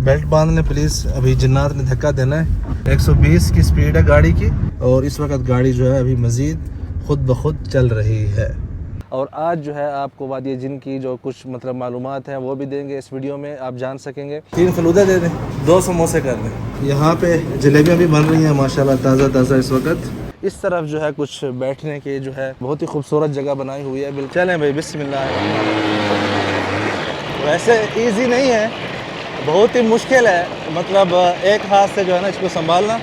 Belt बांध लें please, अभी जिन्नात ने धक्का देना है। 120 की स्पीड है गाड़ी की और इस वक्त गाड़ी जो है अभी मज़ीद खुद ब खुद चल रही है। और आज जो है आपको वादी जिन की जो कुछ मतलब मालूमात हैं वो भी देंगे इस वीडियो में, आप जान सकेंगे। 3 फलूदा दे दें, 2 समोसे कर दें। यहाँ पे जलेबियाँ भी बन रही हैं माशाल्लाह ताज़ा ताज़ा इस वक्त। इस तरफ जो है कुछ बैठने के जो है बहुत ही खूबसूरत जगह बनाई हुई है। बिल्कुल चलें भाई, बिस्मिल्लाह। वैसे ईजी नहीं है, बहुत ही मुश्किल है, मतलब एक हाथ से जो है ना इसको संभालना,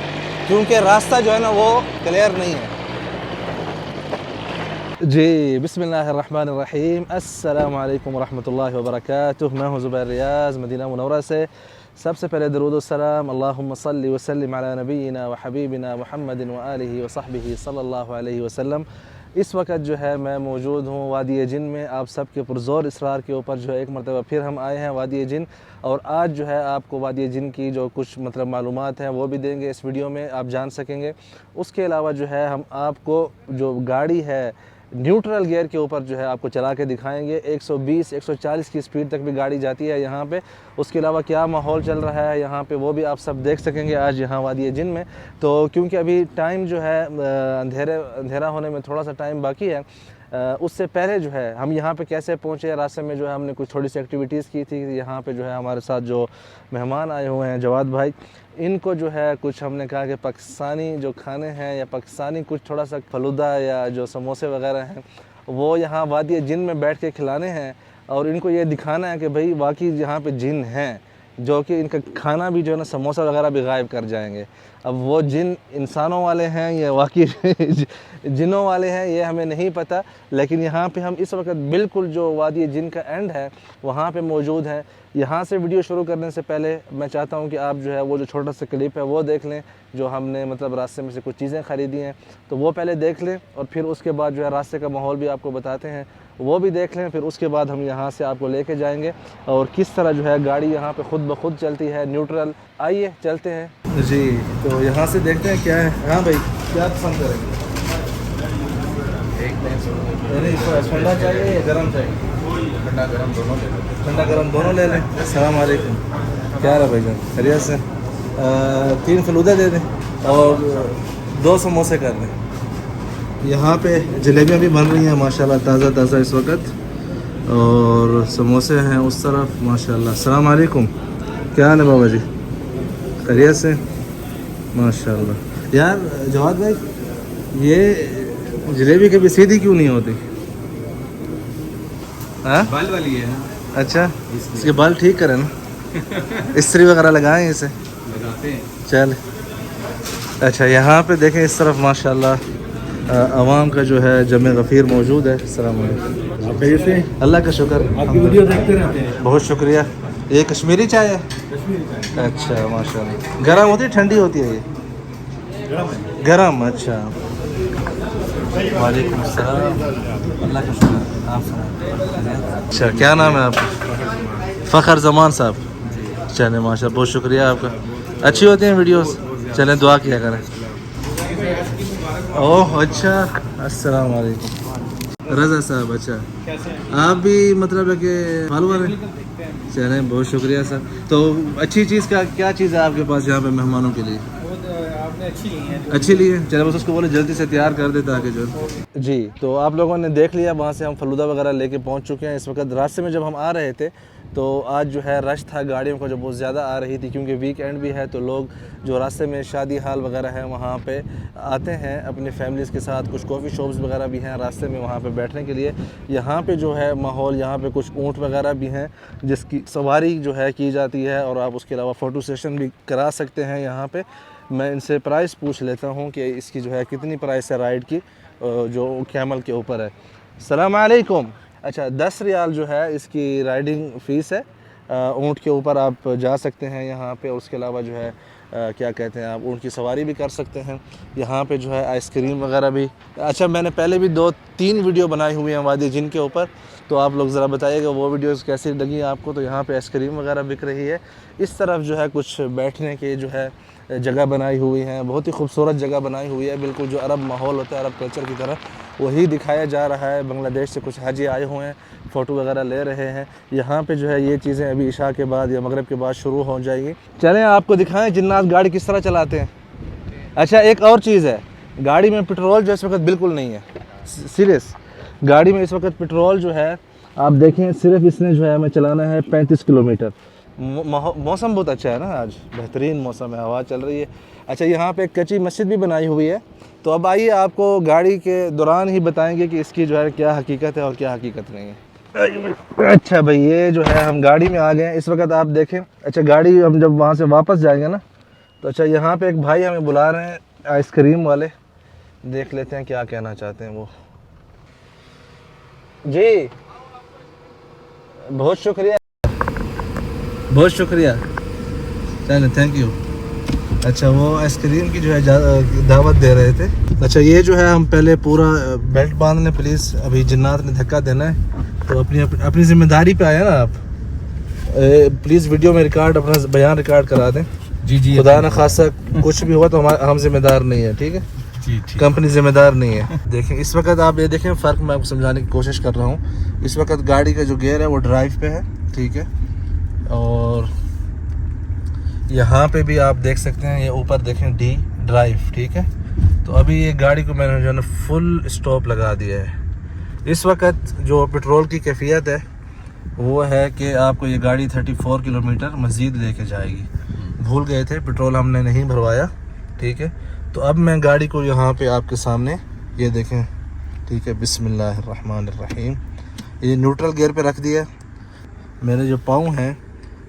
क्योंकि रास्ता जो है ना वो क्लियर नहीं है जी। बिस्मिल्लाहिर्रहमानिर्रहीम, अस्सलाम वालेकुम रहमतुल्लाहि व बरकातुहू। मैं हूँ ज़ुबैर रियाज़ मदीना मुनव्वरा से। सबसे पहले दरूद व सलाम अल्लाहुम्मा सल्लि व सल्लिम अला नबीना व हबीबिना मुहम्मदिन व आलिहि व सहबिहि सल्लल्लाहु अलैहि वसल्लम। इस वक्त जो है मैं मौजूद हूँ वादी जिन में, आप सबके पुरज़ोर इसरार के ऊपर जो है एक मरतबा फिर हम आए हैं वादी जिन। और आज जो है आपको वादी जिन की जो कुछ मतलब मालूमात हैं वो भी देंगे इस वीडियो में, आप जान सकेंगे। उसके अलावा जो है हम आपको जो गाड़ी है न्यूट्रल गियर के ऊपर जो है आपको चला के दिखाएंगे। 120 140 की स्पीड तक भी गाड़ी जाती है यहाँ पे। उसके अलावा क्या माहौल चल रहा है यहाँ पे वो भी आप सब देख सकेंगे आज यहाँ वादी जिन में। तो क्योंकि अभी टाइम जो है अंधेरा होने में थोड़ा सा टाइम बाकी है, उससे पहले जो है हम यहाँ पे कैसे पहुँचे, रास्ते में जो है हमने कुछ थोड़ी सी एक्टिविटीज़ की थी। यहाँ पे जो है हमारे साथ जो मेहमान आए हुए हैं जवाद भाई, इनको जो है कुछ हमने कहा कि पाकिस्तानी जो खाने हैं या पाकिस्तानी कुछ थोड़ा सा फलूदा या जो समोसे वगैरह हैं वो यहाँ वादी जिन में बैठ के खिलाने हैं। और इनको ये दिखाना है कि भाई वाकई यहाँ पे जिन हैं, जो कि इनका खाना भी जो है ना समोसा वगैरह भी गायब कर जाएंगे। अब वो जिन इंसानों वाले हैं या वाकई जिनों वाले हैं ये हमें नहीं पता, लेकिन यहाँ पे हम इस वक्त बिल्कुल जो वादी जिन का एंड है वहाँ पे मौजूद हैं। यहाँ से वीडियो शुरू करने से पहले मैं चाहता हूँ कि आप जो है वो जो छोटा सा क्लिप है वो देख लें, जो हमने मतलब रास्ते में से कुछ चीज़ें ख़रीदी हैं तो वो पहले देख लें, और फिर उसके बाद जो है रास्ते का माहौल भी आपको बताते हैं वो भी देख लें। फिर उसके बाद हम यहाँ से आपको लेके जाएंगे और किस तरह जो है गाड़ी यहाँ पे खुद ब खुद चलती है न्यूट्रल। आइए चलते हैं जी। तो यहाँ से देखते हैं क्या है। हाँ भाई, क्या पसंद करेंगे? ठंडा चाहिए या गर्म चाहिए? ठंडा गर्म दोनों ले लें। ठंडा गर्म दोनों ले लें। अस्सलाम वालेकुम, क्या है भाई जान, खैरियत से? 3 फलूदा दे दें और 2 समोसे कर दें। यहाँ पे जलेबियाँ भी बन रही हैं माशाल्लाह ताज़ा ताज़ा इस वक्त, और समोसे हैं उस तरफ माशाल्लाह। अस्सलाम वालेकुम, क्या हाल है बाबा जी, खैरियत से? माशाल्लाह। यार जवाद भाई, ये जलेबी कभी सीधी क्यों नहीं होती? हाँ, बाल वाली है। अच्छा, इसके बाल ठीक करें ना, इस्त्री वगैरह लगाएं इसे, लगाते हैं। चल अच्छा। यहाँ पे देखें इस तरफ माशाल्लाह आवाम का जो है जमे गफ़ीर मौजूद है। अस्सलाम वालेकुम। आप कैसे? अल्लाह का शुक्र, आपकी वीडियो देखते रहते हैं। बहुत शुक्रिया। ये कश्मीरी चाय है? कश्मीरी चाय अच्छा माशाल्लाह। गर्म होती है ठंडी होती है ये? गरम है। गर्म, अच्छा। वालेकुम अस्सलाम, अल्लाह का शुक्र, आप सुनाएं। अच्छा, क्या नाम है आपका? फ़खर ज़मान साहब। चलें माशाल्लाह, बहुत शुक्रिया आपका। अच्छी होती हैं वीडियोस, चलें दुआ किया करें। ओह अच्छा, अस्सलाम वालेकुम। रज़ा साहब, अच्छा आप भी मतलब है कि फॉलोअर हैं? चलें बहुत शुक्रिया सर। तो अच्छी चीज़ का क्या चीज़ है आपके पास यहाँ पे मेहमानों के लिए? आपने अच्छी ली है। अच्छी ली है, चलो बस उसको बोले जल्दी से तैयार कर दे ताकि जो जी। तो आप लोगों ने देख लिया, वहाँ से हम फलूदा वगैरह लेके पहुँच चुके हैं। इस वक्त रास्ते में जब हम आ रहे थे तो आज जो है रश था गाड़ियों का जो बहुत ज़्यादा आ रही थी, क्योंकि वीकेंड भी है तो लोग जो रास्ते में शादी हाल वगैरह है वहाँ पे आते हैं अपनी फैमिलीज़ के साथ। कुछ कॉफ़ी शॉप्स वगैरह भी हैं रास्ते में वहाँ पे बैठने के लिए। यहाँ पे जो है माहौल, यहाँ पे कुछ ऊँट वगैरह भी हैं जिसकी सवारी जो है की जाती है, और आप उसके अलावा फ़ोटो सेशन भी करा सकते हैं यहाँ पर। मैं इनसे प्राइस पूछ लेता हूँ कि इसकी जो है कितनी प्राइस है राइड की, जो कैमल के ऊपर है। अस्सलाम वालेकुम। अच्छा, 10 रियाल जो है इसकी राइडिंग फ़ीस है। ऊँट के ऊपर आप जा सकते हैं यहाँ पे। उसके अलावा जो है क्या कहते हैं, आप ऊँट की सवारी भी कर सकते हैं। यहाँ पे जो है आइसक्रीम वगैरह भी। अच्छा, मैंने पहले भी 2-3 वीडियो बनाई हुई हैं वादी जिन के ऊपर, तो आप लोग ज़रा बताइएगा वो वीडियोस कैसी लगी आपको। तो यहाँ पे आइसक्रीम वगैरह बिक रही है। इस तरफ जो है कुछ बैठने के जो है जगह बनाई हुई है, बहुत ही खूबसूरत जगह बनाई हुई है, बिल्कुल जो अरब माहौल होता है, अरब कल्चर की तरह। वही दिखाया जा रहा है। बांग्लादेश से कुछ हाजी आए हुए हैं, फ़ोटो वगैरह ले रहे हैं। यहाँ पे जो है ये चीज़ें अभी इशा के बाद या मगरिब के बाद शुरू हो जाएगी। चलें आपको दिखाएं जिन्नात गाड़ी किस तरह चलाते हैं। अच्छा, एक और चीज़ है, गाड़ी में पेट्रोल जो इस वक्त बिल्कुल नहीं है, सीरियस। गाड़ी में इस वक्त पेट्रोल जो है आप देखें, सिर्फ इसने जो है हमें चलाना है 35 किलोमीटर। मौसम बहुत अच्छा है ना, आज बेहतरीन मौसम है, हवा चल रही है। अच्छा, यहाँ पे एक कच्ची मस्जिद भी बनाई हुई है। तो अब आइए आपको गाड़ी के दौरान ही बताएंगे कि इसकी जो है क्या हकीकत है और क्या हकीकत नहीं है। अच्छा भाई, ये जो है हम गाड़ी में आ गए हैं इस वक्त, आप देखें। अच्छा, गाड़ी हम जब वहाँ से वापस जाएंगे ना, तो अच्छा यहाँ पे एक भाई हमें बुला रहे हैं, आइसक्रीम वाले। देख लेते हैं क्या कहना चाहते हैं वो। जी बहुत शुक्रिया, बहुत शुक्रिया, चलो थैंक यू। अच्छा, वो आइसक्रीम की जो है दावत दे रहे थे। अच्छा, ये जो है हम पहले पूरा बेल्ट बांध लें प्लीज़, अभी जिन्नात ने धक्का देना है। तो अपनी जिम्मेदारी पे आए ना आप, प्लीज़ वीडियो में रिकॉर्ड, अपना बयान रिकॉर्ड करा दें। जी खुदा न खासा कुछ भी हुआ तो हम जिम्मेदार नहीं है, ठीक है जी। कंपनी जिम्मेदार नहीं है। देखें इस वक्त, आप ये देखें फ़र्क मैं आपको समझाने की कोशिश कर रहा हूँ। इस वक्त गाड़ी का जो गियर है वो ड्राइव पे है, ठीक है। और यहाँ पे भी आप देख सकते हैं, ये ऊपर देखें डी ड्राइव, ठीक है। तो अभी ये गाड़ी को मैंने जो है ना फुल स्टॉप लगा दिया है। इस वक्त जो पेट्रोल की कैफियत है वो है कि आपको ये गाड़ी 34 किलोमीटर मज़ीद लेके जाएगी। भूल गए थे, पेट्रोल हमने नहीं भरवाया, ठीक है। तो अब मैं गाड़ी को यहाँ पे आपके सामने ये देखें, ठीक है, बिस्मिल्लाहिर्रहमानिर्रहीम। ये न्यूट्रल गियर पे रख दिया। मेरे जो पाँव हैं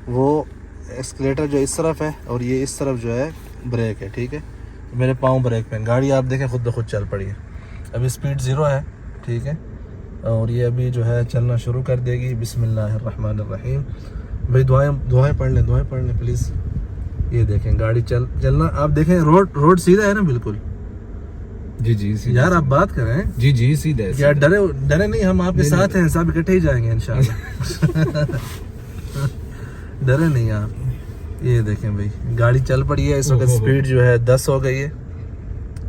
वो एक्सीलेटर जो इस तरफ है और ये इस तरफ जो है ब्रेक है, ठीक है। मेरे पाँव ब्रेक पे, गाड़ी आप देखें खुद ब खुद चल पड़ी है। अभी स्पीड 0 है, ठीक है। और ये अभी जो है चलना शुरू कर देगी। बिस्मिल्लाहिर्रहमानिर्रहीम। भाई दुआएं पढ़ लें प्लीज़। ये देखें गाड़ी चलना, आप देखें रोड सीधा है ना बिल्कुल। जी यार आप बात करें। जी सीधा है। यार डरे नहीं, हम आपके साथ हैं, सब इकट्ठे ही जाएंगे इंशाल्लाह। डरे नहीं आप। ये देखें भाई गाड़ी चल पड़ी है। इस वक्त स्पीड जो है 10 हो गई है।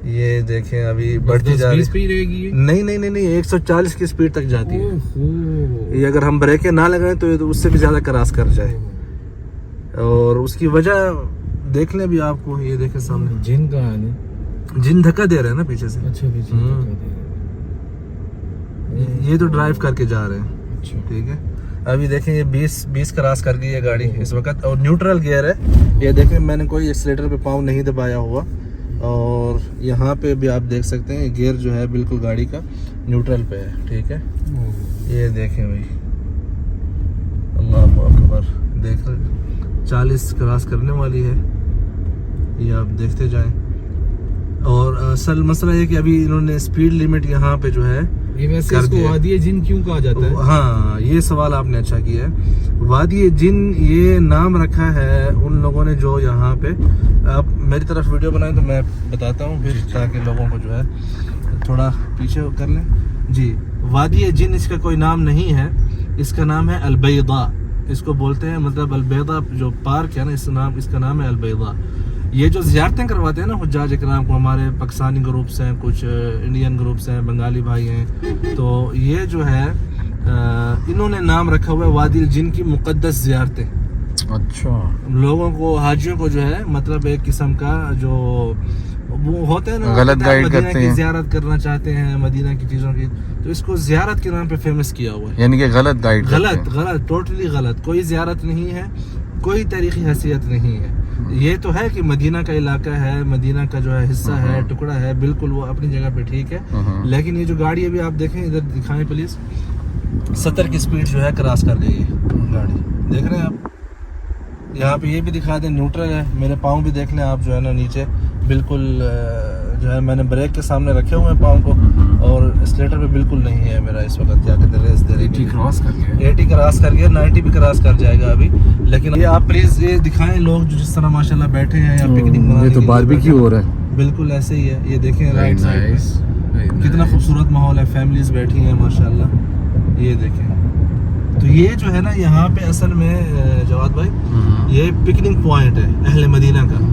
ये देखें अभी बढ़ती जा रही है। नहीं 140 की स्पीड तक जाती है। ये अगर हम ब्रेकें ना लगाएं तो ये तो उससे भी ज़्यादा क्रॉस कर जाए। और उसकी वजह देख लें भी आपको। ये देखें सामने जिन कहाँ है? जिन धक्का दे रहे हैं ना पीछे से। अच्छा, पीछे धक्का दे रहे हैं। ये तो ड्राइव करके जा रहे हैं, अच्छा, ठीक है। अभी देखें ये 20 क्रॉस कर गई है गाड़ी इस वक्त। और न्यूट्रल गियर है। ये देखें मैंने कोई एक्सीलेटर पे पाँव नहीं दबाया हुआ। और यहाँ पे भी आप देख सकते हैं गियर जो है बिल्कुल गाड़ी का न्यूट्रल पे है, ठीक है। ये देखें भाई, अल्लाह अकबर। देख रहे 40 क्रॉस करने वाली है, ये आप देखते जाएं। और असल मसला ये कि अभी इन्होंने स्पीड लिमिट यहाँ पे जो है ये वैसे इसको वादी जिन क्यों कहा जाता है? हाँ, ये सवाल आपने अच्छा किया है। वादी जिन ये नाम रखा है उन लोगों ने जो यहाँ पे, आप मेरी तरफ वीडियो बनाए तो मैं बताता हूँ फिर, ताकि लोगों को जो है थोड़ा पीछे कर लें। जी, वादी जिन इसका कोई नाम नहीं है, इसका नाम है अलबैदा, इसको बोलते हैं। मतलब अलबैदा जो पार्क है ना, इसका नाम है अलबैदा। ये जो ज़ियारतें करवाते हैं ना हुज्जाज इकराम को, हमारे पाकिस्तानी ग्रुप्स हैं, कुछ इंडियन ग्रुप्स हैं, बंगाली भाई हैं, तो ये जो है इन्होंने नाम रखा हुआ है वादिल जिन की मुक़द्दस ज़ियारतें। अच्छा, लोगों को, हाजियों को जो है मतलब एक किस्म का जो वो होते हैं ना, गलत गाइड मदीना करते की हैं, ज़ियारत करना चाहते हैं मदीना की चीज़ों की, तो इसको ज़ियारत के नाम पे फेमस किया हुआ है। यानी कि गलत गाइड गलत टोटली गलत। कोई ज़ियारत नहीं है, कोई तारीखी हैसियत नहीं है। ये तो है कि मदीना का इलाका है, मदीना का जो है हिस्सा है, टुकड़ा है, बिल्कुल वो अपनी जगह पे ठीक है। लेकिन ये जो गाड़ी अभी आप देखें, इधर दिखाएं प्लीज, 70 की स्पीड जो है क्रॉस कर गई है गाड़ी। देख रहे हैं आप, यहाँ पे ये भी दिखा दें न्यूट्रल है। मेरे पाँव भी देख लें आप जो है ना नीचे बिल्कुल जो है मैंने ब्रेक के सामने रखे हुए हैं पाँव को, और स्लेटर पे बिल्कुल नहीं है मेरा इस वक्त। क्या कहते हैं, रेस दे रही, 80 क्रॉस कर गया, 80 क्रॉस कर गया, 90 भी क्रॉस कर जाएगा अभी। लेकिन ये आप प्लीज ये दिखाएं लोग जो जिस तरह माशाल्लाह बैठे हैं या पिकनिक मनाने, ये तो बारबेक्यू हो रहा है, बिल्कुल ऐसे ही है। ये देखें राइट साइड पे कितना खूबसूरत माहौल है, फैमिलीज बैठी हैं माशाल्लाह। ये देखें, तो ये जो है ना यहाँ पे असल में जवाद भाई ये पिकनिक पॉइंट है अहले मदीना का।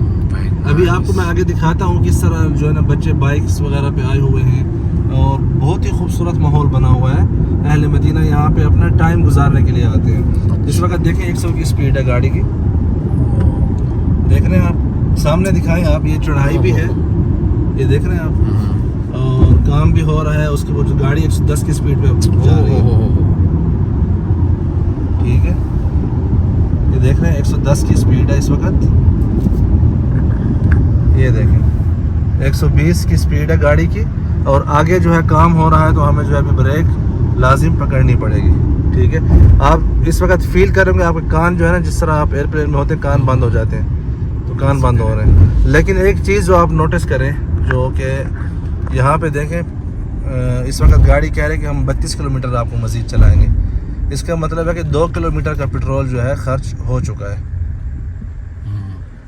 अभी आपको मैं आगे दिखाता हूँ किस तरह जो है ना बच्चे बाइक्स वगैरह पे आए हुए हैं, और बहुत ही खूबसूरत माहौल बना हुआ है। अहले मदीना यहाँ पे अपना टाइम गुजारने के लिए आते हैं। इस वक्त देखें 100 की स्पीड है गाड़ी की, देख रहे हैं आप, सामने दिखाएं आप, ये चढ़ाई भी है, ये देख रहे हैं आप, और काम भी हो रहा है। उसके बाद गाड़ी 110 की स्पीड पे जा रही है, ठीक है, ये देख रहे हैं 110 की स्पीड है इस वक्त। ये देखें 120 की स्पीड है गाड़ी की, और आगे जो है काम हो रहा है तो हमें जो है अभी ब्रेक लाजिम पकड़नी पड़ेगी, ठीक है। आप इस वक्त फील करेंगे आपके कान जो है ना, जिस तरह आप एयरप्लेन में होते हैं कान बंद हो जाते हैं, तो कान बंद हो रहे हैं। लेकिन एक चीज़ जो आप नोटिस करें, जो कि यहाँ पे देखें, इस वक्त गाड़ी कह रही है कि हम 32 किलोमीटर आपको मज़ीद चलाएँगे। इसका मतलब है कि 2 किलोमीटर का पेट्रोल जो है खर्च हो चुका है।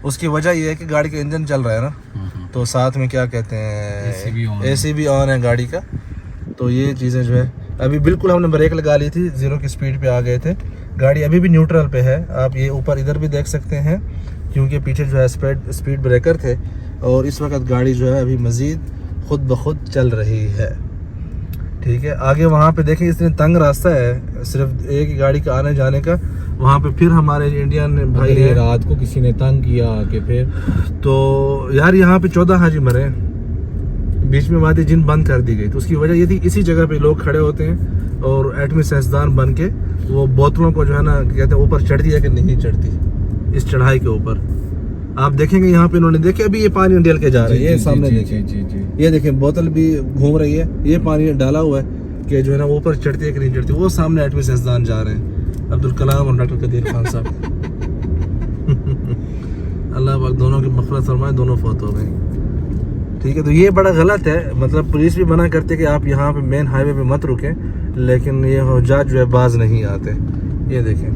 उसकी वजह यह है कि गाड़ी का इंजन चल रहा है ना, तो साथ में क्या कहते हैं, एसी भी ऑन है गाड़ी का। तो ये चीज़ें जो है, अभी बिल्कुल हमने ब्रेक लगा ली थी, 0 की स्पीड पे आ गए थे। गाड़ी अभी भी न्यूट्रल पे है, आप ये ऊपर इधर भी देख सकते हैं, क्योंकि पीछे जो है स्पीड ब्रेकर थे। और इस वक्त गाड़ी जो है अभी मज़ीद खुद ब खुद चल रही है, ठीक है। आगे वहाँ पे देखें इतने तंग रास्ता है, सिर्फ एक ही गाड़ी का आने जाने का। वहाँ पे फिर हमारे इंडियन भाई है, रात को किसी ने तंग किया आके फिर, तो यार यहाँ पे 14 हाजी मरे, बीच में वादी जिन बंद कर दी गई। तो उसकी वजह ये थी, इसी जगह पे लोग खड़े होते हैं और एटमी साइंसदान बन के वो बोतलों को जो है ना, कहते हैं ऊपर चढ़ती है कि नहीं चढ़ती इस चढ़ाई के ऊपर। आप देखेंगे यहाँ पे इन्होंने देखे, अभी ये पानी डाल के जा रहे हैं, ये सामने देखें, ये देखें बोतल भी घूम रही है, ये पानी डाला हुआ है कि जो है ना ऊपर चढ़ती है कि नहीं चढ़ती। वो सामने एटमी साइंसदान जा रहे हैं, अब्दुल कलाम और डॉक्टर कदीर खान साहब। अल्लाह पाक दोनों की मग़फ़िरत फरमाए, दोनों फौत हो गए, ठीक है। तो ये बड़ा गलत है, मतलब पुलिस भी मना करती है कि आप यहाँ पे मेन हाईवे पे मत रुकें, लेकिन ये हुज्जाज जो है बाज नहीं आते। ये देखें,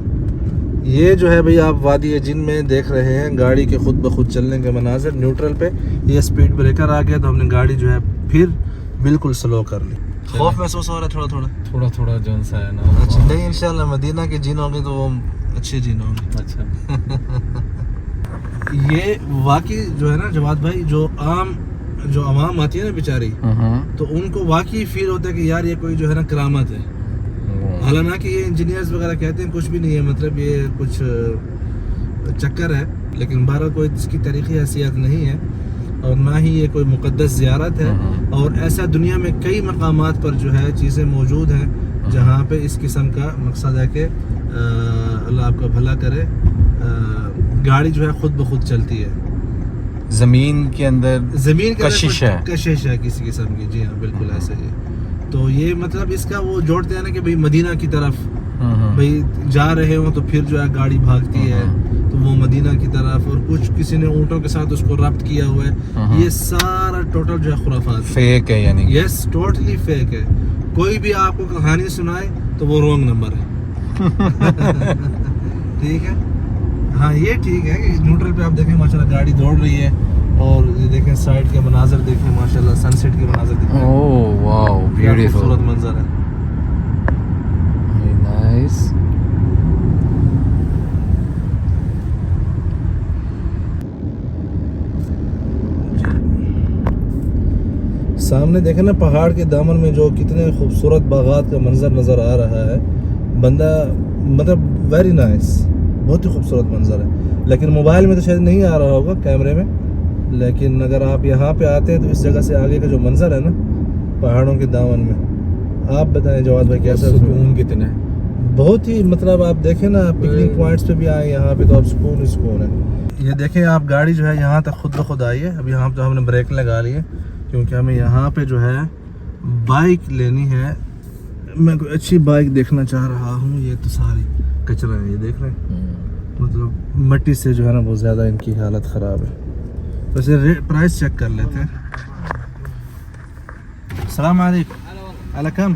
ये जो है भाई आप वादी जिन में देख रहे हैं गाड़ी के खुद ब खुद चलने के मनाज़र। न्यूट्रल पे ये स्पीड ब्रेकर आ गया तो हमने गाड़ी जो है फिर बिल्कुल स्लो कर ली। खौफ महसूस हो रहा है थोड़ा थोड़ा जौन सा है ना। अच्छा, नहीं इंशाल्लाह मदीना के जिन होंगे तो वो अच्छे जिन होंगे। अच्छा ये वाकई जो है ना जवाद भाई, जो आवाम आती है ना बेचारी, तो उनको वाकई फील होता है कि यार ये कोई जो है ना करामत है। हालांकि ये इंजीनियर्स वगैरह कहते हैं कुछ भी नहीं है, मतलब ये कुछ चक्कर है, लेकिन बहरहाल कोई इसकी तारीख़ी हैसियत नहीं है और ना ही ये कोई मुक़द्दस ज़ियारत है। और ऐसा दुनिया में कई मकामात पर जो है चीज़ें मौजूद हैं जहाँ पे इस किस्म का मकसद है कि अल्लाह आपका भला करे, गाड़ी जो है खुद ब खुद चलती है, ज़मीन के अंदर कशिश है किसी किस्म की। जी हाँ, बिल्कुल ऐसा ही है। तो ये मतलब इसका वो जोड़ते हैं ना कि भाई मदीना की तरफ भाई जा रहे हो तो फिर जो है गाड़ी भागती है तो वो मदीना की तरफ, और कुछ किसी ने ऊँटों के साथ उसको रब्त किया हुआ है। ये सारा टोटल जो है खुराफात फेक है, यानी यस टोटली फेक है। कोई भी आपको कहानी सुनाए तो वो रॉन्ग नंबर है। ठीक है, हाँ ये ठीक है कि न्यूट्रल पे आप देखें माशाल्लाह गाड़ी दौड़ रही है, और ये देखें साइड के मनाजर देखें माशाल्लाह, सनसेट के मनाजर देखें। ओह वाओ, ब्यूटीफुल, खूबसूरत मंजर है, नाइस। सामने देखें ना पहाड़ के दामन में जो कितने खूबसूरत बागात का मंजर नज़र आ रहा है, बंदा मतलब वेरी नाइस, बहुत ही खूबसूरत मंजर है। लेकिन मोबाइल में तो शायद नहीं आ रहा होगा कैमरे में, लेकिन अगर आप यहाँ पे आते हैं तो इस जगह से आगे का जो मंजर है ना पहाड़ों के दामन में, आप बताएं जवाद भाई कैसा सुकून कितना है। बहुत ही मतलब आप देखें ना पिकनिक पॉइंट्स पे भी आए यहाँ पे तो आप सुकून है। ये देखें आप गाड़ी जो है यहाँ तक खुद ब खुद आई है। अभी यहाँ पे हमने ब्रेक लगा ली है क्योंकि हमें यहाँ पे जो है बाइक लेनी है। मैं कोई अच्छी बाइक देखना चाह रहा हूँ। ये तो सारी कचरा है, ये देख रहे हैं, मतलब मिट्टी से जो है ना बहुत ज़्यादा इनकी हालत ख़राब है। वैसे प्राइस चेक कर लेते हैं। अस्सलाम वालेकुम। अला कम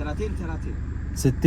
30 60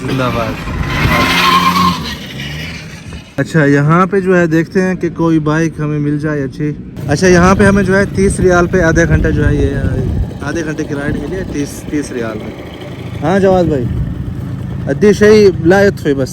जिंदाबाद। अच्छा यहाँ पे जो है देखते हैं कि कोई बाइक हमें मिल जाए अच्छी। अच्छा यहाँ पे हमें जो है 30 रियाल पे आधे घंटे जो है ये आधे घंटे की राइड मिली है 30 रियाल में। हाँ जवाद भाई अद्दी शई ला यत्फी बस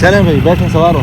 चलें भाई बैठें सवार हो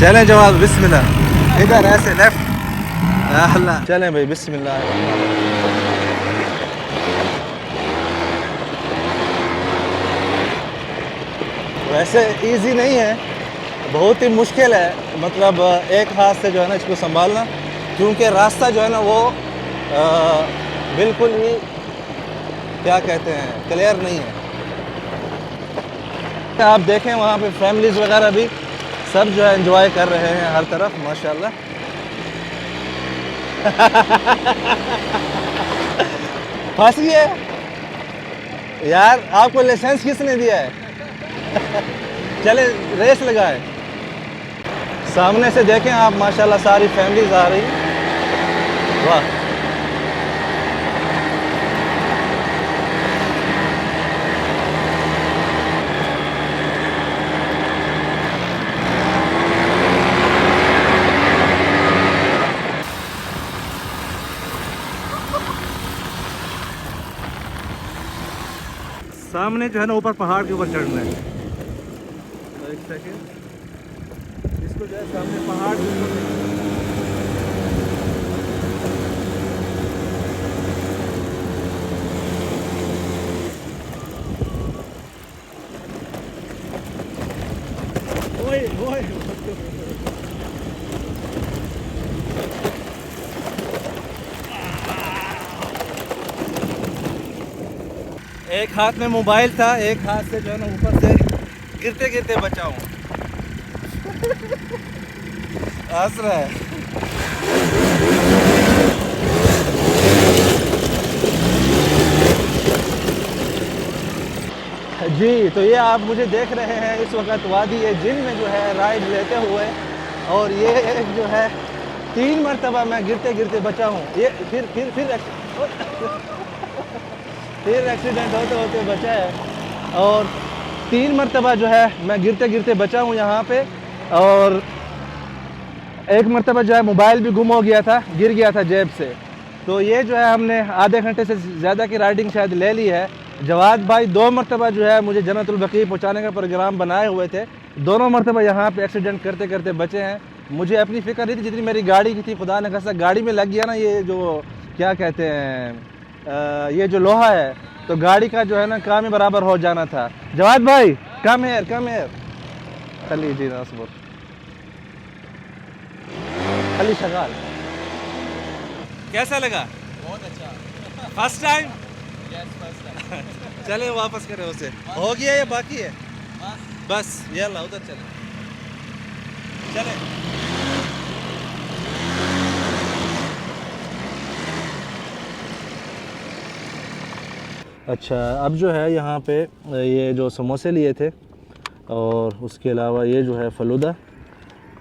चलें जवाब बिस्मिल्लाह इधर ऐसे लेफ्ट अहला. चलें भाई बिस्मिल्लाह. वैसे इजी नहीं है, बहुत ही मुश्किल है. मतलब एक हाथ से जो है ना इसको संभालना, क्योंकि रास्ता जो है ना वो बिल्कुल ही क्या कहते हैं क्लियर नहीं है. आप देखें वहाँ पे फैमिलीज़ वगैरह भी सब जो है एंजॉय कर रहे हैं हर तरफ माशाल्लाह. फंस गए यार. आपको लाइसेंस किसने दिया है? चले रेस लगाए. सामने से देखें आप माशाल्लाह सारी फैमिलीज आ रही. वाह. सामने जो है ना ऊपर पहाड़ के ऊपर चढ़ना है. तो एक सेकेंड इसको जो है सामने पहाड़ के ऊपर एक हाथ में मोबाइल था, एक हाथ से जो है ना ऊपर से गिरते गिरते बचा हूँ. हंस रहा है. जी तो ये आप मुझे देख रहे हैं इस वक्त वादी जिन में जो है राइड लेते हुए, और ये एक जो है 3 मरतबा मैं गिरते गिरते बचा हूँ. ये फिर एक्सीडेंट होते होते बचा है, और 3 मरतबा जो है मैं गिरते गिरते बचा हूँ यहाँ पे. और एक मरतबा जो है मोबाइल भी गुम हो गया था, गिर गया था जेब से. तो ये जो है हमने आधे घंटे से ज़्यादा की राइडिंग शायद ले ली है. जवाद भाई 2 मरतबा जो है मुझे जन्नतुल बकी पहुँचाने का प्रोग्राम बनाए हुए थे, दोनों मरतबा यहाँ पे एक्सीडेंट करते करते बचे हैं. मुझे अपनी फ़िक्र नहीं थी जितनी मेरी गाड़ी की थी. खुदा ने खासा गाड़ी में लग गया ना ये जो क्या कहते हैं ये जो लोहा है, तो गाड़ी का जो है ना काम ही बराबर हो जाना था. जवाद भाई कम हेयर खाली जी नासबुर खाली शगाल. कैसा लगा? बहुत अच्छा. First time. Yes first time. चले वापस करें उसे. हो गया या बाकी है? बस ये ला उधर चले. अच्छा अब जो है यहाँ पे ये जो समोसे लिए थे, और उसके अलावा ये जो है फलूदा.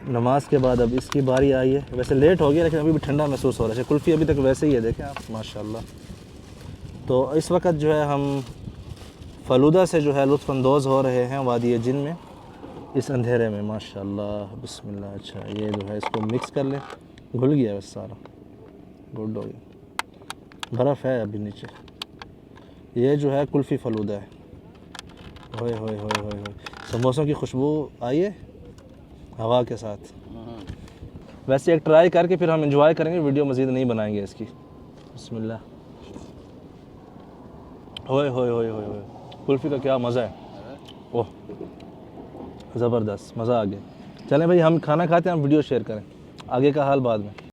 नमाज के बाद अब इसकी बारी आई है. वैसे लेट हो गया लेकिन अभी भी ठंडा महसूस हो रहा है. कुल्फ़ी अभी तक वैसे ही है, देखें आप माशाल्लाह. तो इस वक्त जो है हम फलूदा से जो है लुत्फ़अंदोज़ हो रहे हैं वादी जिन में इस अंधेरे में माशाल्लाह. बिस्मिल्लाह. अच्छा ये जो है इसको मिक्स कर लें. घुल गया बस सारा. गुड हो गया. बर्फ़ है अभी नीचे. ये जो है कुल्फ़ी फलूदा है. होए होए होए होए होए. समोसों की खुशबू आई है हवा के साथ. वैसे एक ट्राई करके फिर हम एंजॉय करेंगे, वीडियो मज़ीद नहीं बनाएंगे इसकी. बिस्मिल्लाह. होए होए होए होए होए. कुल्फ़ी का क्या मज़ा है. ओह ज़बरदस्त मज़ा आ गया. चलें भाई हम खाना खाते हैं, हम वीडियो शेयर करें. आगे का हाल बाद में.